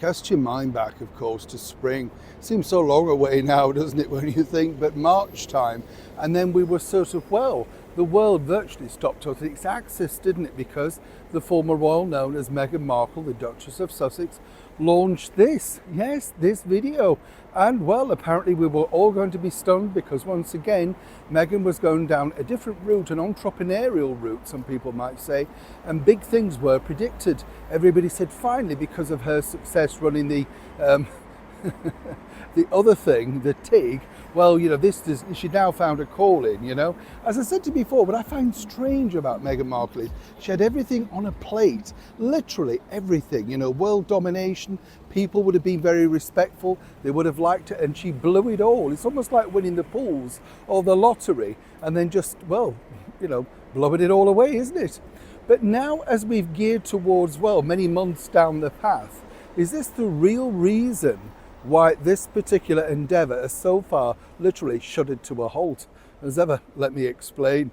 Cast your mind back, of course, to spring. Seems so long away now, doesn't it, when you think, but March time. And then we were sort of, well, the world virtually stopped on its axis, didn't it? Because the former royal known as Meghan Markle, the Duchess of Sussex, launched this video. And well, apparently we were all going to be stunned because once again, Meghan was going down a different route, an entrepreneurial route, some people might say, and big things were predicted. Everybody said finally, because of her success running the the other thing, the TIG, well, you know, she now found a calling, you know. As I said to you before, what I find strange about Meghan Markle is she had everything on a plate, literally everything, you know, world domination, people would have been very respectful, they would have liked it, and she blew it all. It's almost like winning the pools or the lottery and then just, well, you know, blowing it all away, isn't it? But now as we've geared towards, well, many months down the path, is this the real reason why this particular endeavour has so far literally shuddered to a halt? As ever, let me explain.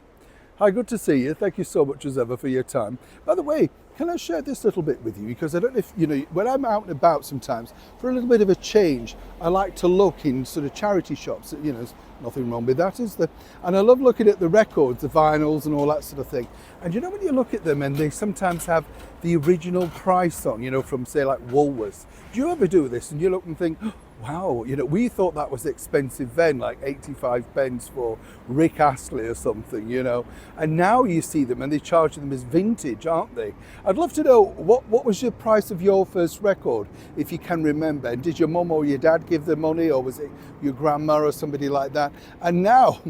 Hi, good to see you. Thank you so much as ever for your time. By the way, can I share this little bit with you? Because I don't know if, you know, when I'm out and about sometimes, for a little bit of a change, I like to look in sort of charity shops. You know, there's nothing wrong with that, is there? And I love looking at the records, the vinyls and all that sort of thing. And you know, when you look at them and they sometimes have the original price on, you know, from say like Woolworths. Do you ever do this and you look and think, wow, you know, we thought that was expensive then, like 85 pence for Rick Astley or something, you know, and now you see them and they charge them as vintage, aren't they? I'd love to know, what was your price of your first record, if you can remember, and did your mum or your dad give the money, or was it your grandma or somebody like that? And now,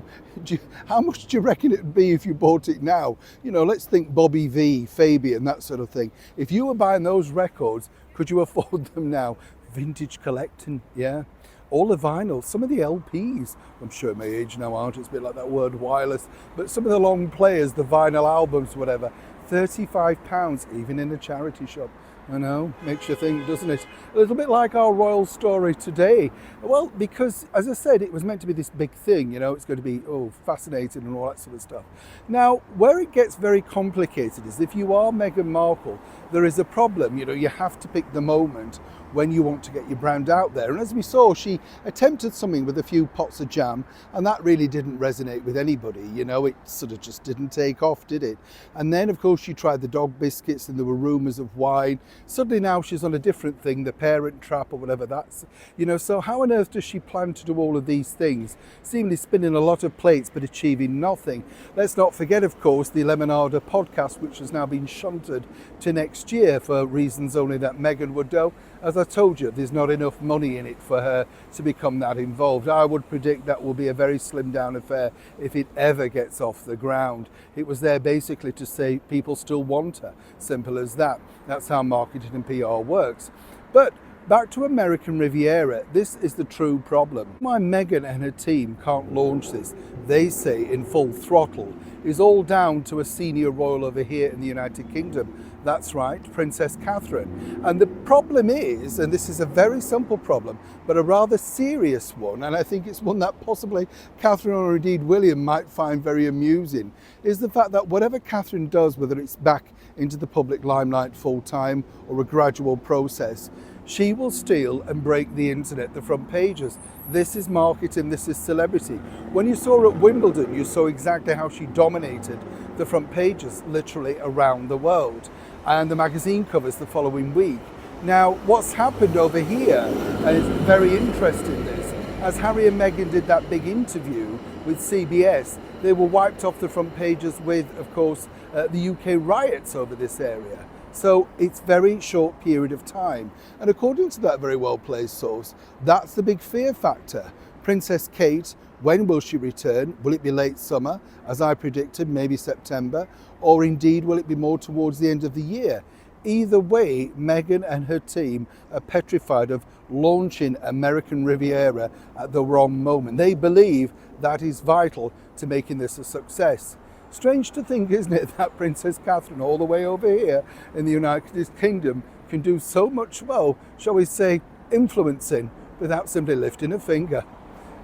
how much do you reckon it would be if you bought it now? You know, let's think Bobby V, Fabian, that sort of thing. If you were buying those records, could you afford them now? Vintage collecting, yeah. All the vinyl, some of the LPs, I'm sure my age now, aren't it? It's a bit like that word wireless, but some of the long players, the vinyl albums, whatever, £35, even in a charity shop. I know, makes you think, doesn't it? A little bit like our royal story today. Well, because, as I said, it was meant to be this big thing, you know, it's going to be, fascinating and all that sort of stuff. Now, where it gets very complicated is if you are Meghan Markle, there is a problem, you know, you have to pick the moment when you want to get your brand out there. And as we saw, she attempted something with a few pots of jam, and that really didn't resonate with anybody. You know, it sort of just didn't take off, did it? And then, of course, she tried the dog biscuits, and there were rumours of wine. Suddenly now she's on a different thing, the Parent Trap or whatever that's, you know, so how on earth does she plan to do all of these things? Seemingly spinning a lot of plates, but achieving nothing. Let's not forget, of course, the Lemonada podcast, which has now been shunted to next year for reasons only that Meghan would know. As I told you, there's not enough money in it for her to become that involved. I would predict that will be a very slimmed down affair if it ever gets off the ground. It was there basically to say people still want her. Simple as that. That's how marketing and PR works. But back to American Riviera, this is the true problem. Why Meghan and her team can't launch this, they say in full throttle, is all down to a senior royal over here in the United Kingdom. That's right, Princess Catherine. And the problem is, and this is a very simple problem, but a rather serious one, and I think it's one that possibly Catherine or indeed William might find very amusing, is the fact that whatever Catherine does, whether it's back into the public limelight full time or a gradual process, she will steal and break the internet, the front pages. This is marketing, this is celebrity. When you saw her at Wimbledon, you saw exactly how she dominated the front pages, literally around the world, and the magazine covers the following week. Now, what's happened over here, and it's very interesting this, as Harry and Meghan did that big interview with CBS, they were wiped off the front pages with, of course, the UK riots over this area. So it's very short period of time. And according to that very well-placed source, that's the big fear factor. Princess Kate, when will she return? Will it be late summer, as I predicted, maybe September? Or indeed, will it be more towards the end of the year? Either way, Meghan and her team are petrified of launching American Riviera at the wrong moment. They believe that is vital to making this a success. Strange to think, isn't it, that Princess Catherine, all the way over here in the United Kingdom, can do so much, well, shall we say, influencing, without simply lifting a finger.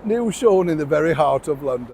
Neil Sean in the very heart of London.